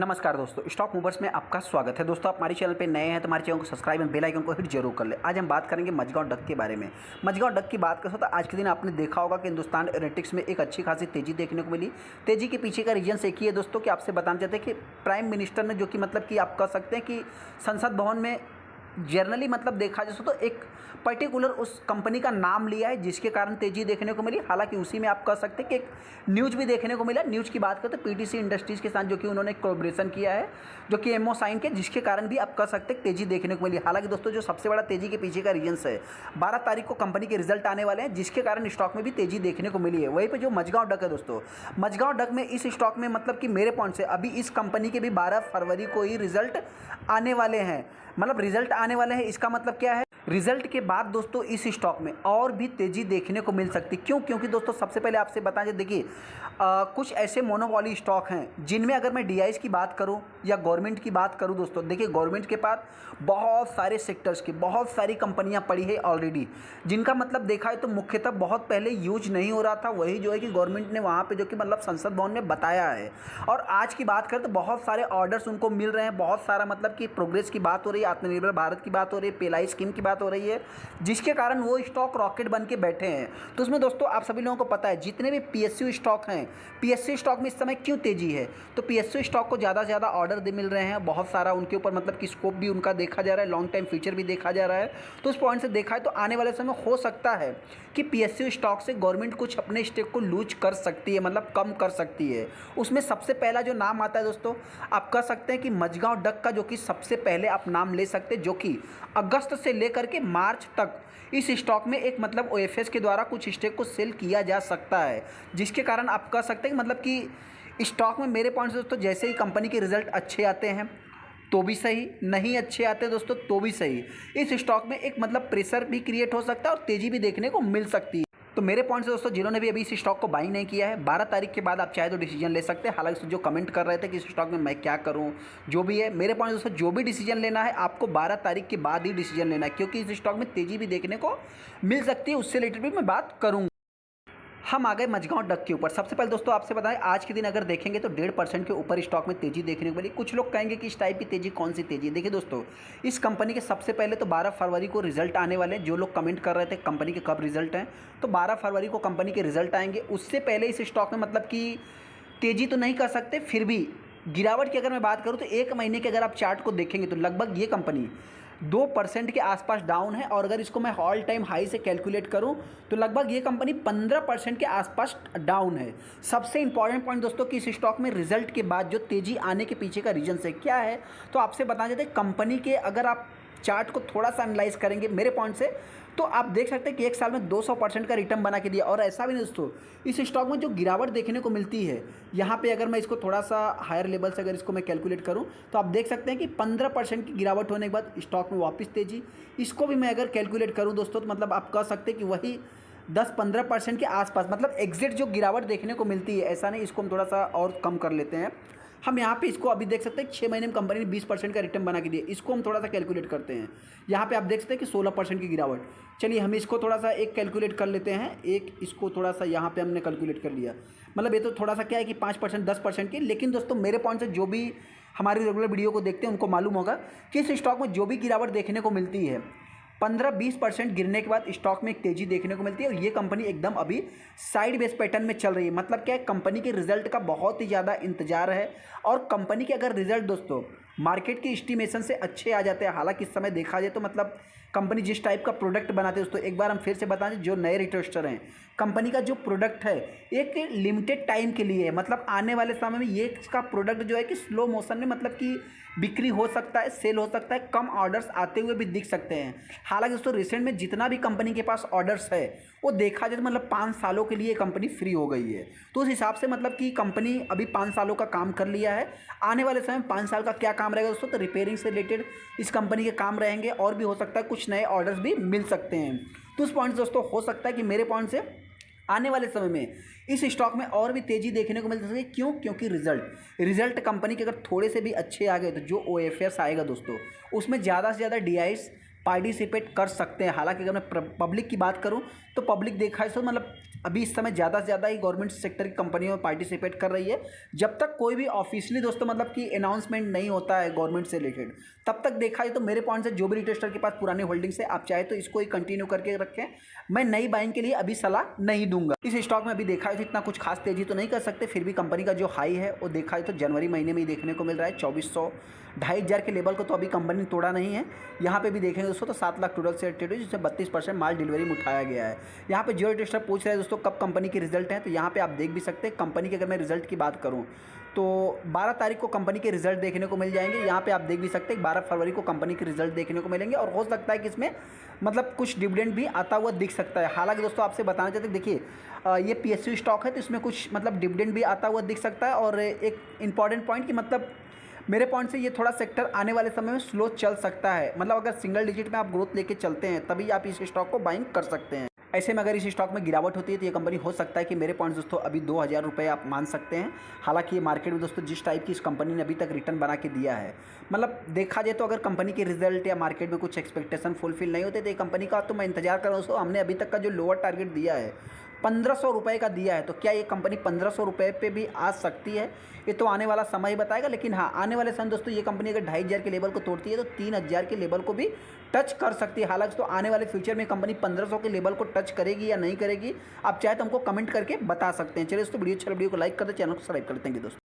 नमस्कार दोस्तों, stock movers में आपका स्वागत है। दोस्तों, आप हमारे चैनल पे नए हैं तो हमारे चैनल को सब्सक्राइब एंड बेल आइकन को हिट जरूर कर ले। आज हम बात करेंगे मझगांव डक के बारे में। मझगांव डक की बात करें तो आज के दिन आपने देखा होगा कि हिंदुस्तान एरोनॉटिक्स में एक अच्छी खासी तेजी देखने को मिली। तेजी के पीछे का रीजन एक ही है दोस्तों कि आपसे बताना चाहते हैं कि प्राइम मिनिस्टर ने जो कि मतलब कि आप कह सकते हैं कि संसद भवन में जनरली मतलब देखा जाए तो एक पर्टिकुलर उस कंपनी का नाम लिया है जिसके कारण तेजी देखने को मिली। हालांकि उसी में आप कह सकते हैं कि एक न्यूज़ भी देखने को मिला। न्यूज़ की बात करें तो पीटीसी इंडस्ट्रीज़ के साथ जो कि उन्होंने कोलैबोरेशन किया है, जो कि एमओ साइन के, जिसके कारण भी आप कह सकते हैं तेजी देखने को मिली। हालांकि दोस्तों, जो सबसे बड़ा तेजी के पीछे का रीजन है, 12 तारीख को कंपनी के रिजल्ट आने वाले हैं, जिसके कारण स्टॉक में भी तेजी देखने को मिली है। वहीं पर जो मझगांव डक है दोस्तों, मझगांव डक में इस स्टॉक में मतलब कि मेरे पॉइंट से अभी इस कंपनी के भी 12 फरवरी को ही रिजल्ट आने वाले हैं। मतलब रिजल्ट आने वाले हैं, इसका मतलब क्या है, रिजल्ट के बाद दोस्तों इस स्टॉक में और भी तेजी देखने को मिल सकती। क्यों? क्योंकि दोस्तों सबसे पहले आपसे बताएं, देखिए कुछ ऐसे मोनोपोली स्टॉक हैं जिनमें अगर मैं डीआईज की बात करूं या गवर्नमेंट की बात करूं दोस्तों, देखिए गवर्नमेंट के पास बहुत सारे सेक्टर्स की बहुत सारी कंपनियां पड़ी है ऑलरेडी, जिनका मतलब देखा है तो मुख्यतः बहुत पहले यूज नहीं हो रहा था। वही जो है कि गवर्नमेंट ने वहाँ पर जो कि मतलब संसद भवन में बताया है। और आज की बात करें तो बहुत सारे ऑर्डर्स उनको मिल रहे हैं, बहुत सारा मतलब कि प्रोग्रेस की बात हो रही है, आत्मनिर्भर भारत की बात हो रही है, पीएलआई स्कीम की बात हो रही है, जिसके कारण वो स्टॉक रॉकेट बन के बैठे हैं। तो उसमें दोस्तों आप सभी लोगों को पता है जितने भी पीएसयू स्टॉक हैं, पीएसयू स्टॉक में इस समय क्यों तेजी है, तो पीएसयू स्टॉक को ज़्यादा से ज़्यादा ऑर्डर मिल रहे हैं, बहुत सारा उनके ऊपर मतलब कि स्कोप भी उनका देखा जा रहा है, लॉन्ग टाइम फ्यूचर भी देखा जा रहा है। तो उस पॉइंट से देखा है तो आने वाले समय हो सकता है कि पीएसयू स्टॉक से गवर्नमेंट कुछ अपने स्टेक को लूज कर सकती है, मतलब कम कर सकती है। उसमें सबसे पहला जो नाम आता है दोस्तों, आप कह सकते हैं कि मझगांव डक का, जो कि सबसे पहले आप नाम ले सकते हैं, जो कि अगस्त से लेकर के मार्च तक इस स्टॉक में एक मतलब ओएफएस के द्वारा कुछ स्टेक को सेल किया जा सकता है, जिसके कारण आप कह सकते हैं कि मतलब कि स्टॉक में मेरे पॉइंट से दोस्तों जैसे ही कंपनी के रिजल्ट अच्छे आते हैं तो भी सही, नहीं अच्छे आते दोस्तों तो भी सही, इस स्टॉक में एक मतलब प्रेशर भी क्रिएट हो सकता है और तेज़ी भी देखने को मिल सकती है। तो मेरे पॉइंट से दोस्तों जिन्होंने भी अभी इस स्टॉक को बाइंग नहीं किया है, 12 तारीख के बाद आप चाहे तो डिसीजन ले सकते हैं। हालांकि जो कमेंट कर रहे थे कि इस स्टॉक में मैं क्या करूं, जो भी है, मेरे पॉइंट से दोस्तों जो भी डिसीजन लेना है आपको 12 तारीख के बाद ही डिसीजन लेना है, क्योंकि इस स्टॉक में तेज़ी भी देखने को मिल सकती है। उससे रिलेटेड भी मैं बात करूँगा। हम आ गए मझगांव डक के ऊपर। सबसे पहले दोस्तों आपसे बताएं, आज के दिन अगर देखेंगे तो 1.5% के ऊपर स्टॉक में तेजी देखने को मिली। कुछ लोग कहेंगे कि इस टाइप की तेजी कौन सी तेजी है। देखिए दोस्तों, इस कंपनी के सबसे पहले तो 12 फरवरी को रिजल्ट आने वाले हैं। जो लोग कमेंट कर रहे थे कंपनी के कब रिजल्ट हैं, तो 12 फरवरी को कंपनी के रिजल्ट आएंगे। उससे पहले इस स्टॉक में मतलब कि तेजी तो नहीं कर सकते, फिर भी गिरावट की अगर मैं बात करूँ तो एक महीने के अगर आप चार्ट को देखेंगे तो लगभग ये कंपनी 2% के आसपास डाउन है। और अगर इसको मैं ऑल टाइम हाई से कैलकुलेट करूं तो लगभग ये कंपनी 15% के आसपास डाउन है। सबसे इंपॉर्टेंट पॉइंट दोस्तों कि इस स्टॉक में रिजल्ट के बाद जो तेजी आने के पीछे का रीजन से क्या है, तो आपसे बता देते हैं कंपनी के अगर आप चार्ट को थोड़ा सा एनालाइज करेंगे मेरे पॉइंट से, तो आप देख सकते हैं कि एक साल में 200% का रिटर्न बना के दिया। और ऐसा भी नहीं दोस्तों, इस स्टॉक में जो गिरावट देखने को मिलती है, यहाँ पे अगर मैं इसको थोड़ा सा हायर लेवल से अगर इसको मैं कैलकुलेट करूँ तो आप देख सकते हैं कि 15% की गिरावट होने के बाद स्टॉक में वापस तेजी। इसको भी मैं अगर कैलकुलेट करूँ दोस्तों तो मतलब आप कह सकते हैं कि वही 10-15% के आसपास, मतलब एग्जिट जो गिरावट देखने को मिलती है, ऐसा नहीं, इसको हम थोड़ा सा और कम कर लेते हैं। हम यहाँ पे इसको अभी देख सकते हैं 6 महीने में कंपनी ने 20% का रिटर्न बना के दिया। इसको हम थोड़ा सा कैलकुलेट करते हैं। यहाँ पे आप देख सकते हैं कि 16% की गिरावट। चलिए हम इसको थोड़ा सा एक कैलकुलेट कर लेते हैं, एक इसको थोड़ा सा यहाँ पे हमने कैलकुलेट कर लिया। मतलब ये तो थोड़ा सा क्या है कि 5% 10% की, लेकिन दोस्तों मेरे पॉइंट से जो भी हमारी रेगुलर वीडियो को देखते हैं उनको मालूम होगा कि इस स्टॉक में जो भी गिरावट देखने को मिलती है, 15-20% गिरने के बाद स्टॉक में एक तेजी देखने को मिलती है। और ये कंपनी एकदम अभी साइड बेस पैटर्न में चल रही है। मतलब क्या है, कंपनी के रिजल्ट का बहुत ही ज़्यादा इंतजार है। और कंपनी के अगर रिजल्ट दोस्तों मार्केट की एस्टिमेशन से अच्छे आ जाते हैं, हालांकि इस समय देखा जाए तो मतलब कंपनी जिस टाइप का प्रोडक्ट बनाते हैं दोस्तों, एक बार हम फिर से बता दें, जो नए रिटेलर हैं, कंपनी का जो प्रोडक्ट है एक लिमिटेड टाइम के लिए है। मतलब आने वाले समय में ये इसका प्रोडक्ट जो है कि स्लो मोशन में मतलब कि बिक्री हो सकता है, सेल हो सकता है, कम ऑर्डर्स आते हुए भी दिख सकते हैं। हालांकि दोस्तों रिसेंट में जितना भी कंपनी के पास ऑर्डर्स है वो देखा जाए तो मतलब 5 सालों के लिए कंपनी फ्री हो गई है। तो उस हिसाब से मतलब कि कंपनी अभी 5 सालों का काम कर लिया है। आने वाले समय में 5 साल का क्या काम रहेगा दोस्तों, तो रिपेयरिंग से रिलेटेड इस कंपनी के काम रहेंगे और भी हो सकता है कुछ नए ऑर्डर्स भी मिल सकते हैं। तो उस पॉइंट से दोस्तों हो सकता है कि मेरे पॉइंट से आने वाले समय में इस स्टॉक में और भी तेजी देखने को मिल सकती है। क्यों? क्योंकि रिजल्ट कंपनी के अगर थोड़े से भी अच्छे आ गए तो जो ओएफएस आएगा दोस्तों उसमें ज़्यादा से ज़्यादा डीआईस पार्टिसिपेट कर सकते हैं। हालांकि अगर मैं पब्लिक की बात करूं तो पब्लिक देखा है तो मतलब अभी इस समय ज़्यादा से ज़्यादा ही गवर्नमेंट सेक्टर की कंपनियों में पार्टिसिपेट कर रही है। जब तक कोई भी ऑफिशियली दोस्तों मतलब कि अनाउंसमेंट नहीं होता है गवर्नमेंट से रिलेटेड, तब तक देखा जाए तो मेरे पॉइंट से जो भी रिटेलर के पास पुरानी होल्डिंग्स है, आप चाहे तो इसको ही कंटिन्यू करके रखें। मैं नई बाइंग के लिए अभी सलाह नहीं दूंगा। इस स्टॉक में अभी देखा है तो इतना कुछ खास तेजी तो नहीं कर सकते, फिर भी कंपनी का जो हाई है वो देखा है तो जनवरी महीने में ही देखने को मिल रहा है 2400 2,500 के लेवल को तो अभी कंपनी ने तोड़ा नहीं है। यहाँ पे भी देखेंगे दोस्तों तो 7 लाख टोटल से ट्रेड हुई, जिसमें 32% माल डिलीवरी में उठाया गया है। यहाँ पे जो टेस्टर पूछ रहे हैं दोस्तों कब कंपनी के रिजल्ट हैं, तो यहाँ पे आप देख भी सकते हैं। कंपनी के अगर मैं रिजल्ट की बात करूँ तो 12 तारीख को कंपनी के रिजल्ट देखने को मिल जाएंगे। यहाँ पे आप देख भी सकते हैं 12 फरवरी को कंपनी के रिजल्ट देखने को मिलेंगे और हो सकता है कि इसमें मतलब कुछ डिविडेंड भी आता हुआ दिख सकता है। हालांकि दोस्तों आपसे बताना चाहते हैं, देखिए ये PSU स्टॉक है तो इसमें कुछ मतलब डिविडेंड भी आता हुआ दिख सकता है। और एक इंपॉर्टेंट पॉइंट कि मतलब मेरे पॉइंट से ये थोड़ा सेक्टर आने वाले समय में स्लो चल सकता है। मतलब अगर सिंगल डिजिट में आप ग्रोथ लेके चलते हैं तभी आप इस स्टॉक को बाइंग कर सकते हैं। ऐसे में अगर इस स्टॉक में गिरावट होती है तो ये कंपनी हो सकता है कि मेरे पॉइंट दोस्तों अभी 2,000 रुपये आप मान सकते हैं। हालांकि ये मार्केट में दोस्तों जिस टाइप की इस कंपनी ने अभी तक रिटर्न बना के दिया है, मतलब देखा जाए तो अगर कंपनी के रिजल्ट या मार्केट में कुछ एक्सपेक्टेशन फुलफिल नहीं होते तो ये कंपनी का तो मैं इंतजार कर रहा हूँ। हमने अभी तक का जो लोअर टारगेट दिया है 1,500 रुपये का दिया है, तो क्या ये कंपनी 1,500 रुपये पे भी आ सकती है, ये तो आने वाला समय ही बताएगा। लेकिन हाँ, आने वाले समय दोस्तों ये कंपनी अगर 2,500 के लेवल को तोड़ती है तो 3,000 के लेवल को भी टच कर सकती है। हालांकि तो आने वाले फ्यूचर में कंपनी 1,500 के लेवल को टच करेगी या नहीं करेगी, आप चाहे तो हमको कमेंट करके बता सकते हैं। चलिए दोस्तों वीडियो अच्छा वीडियो को लाइक कर दे, चैनल को सब्सक्राइब कर दें। थैंक यू दोस्तों।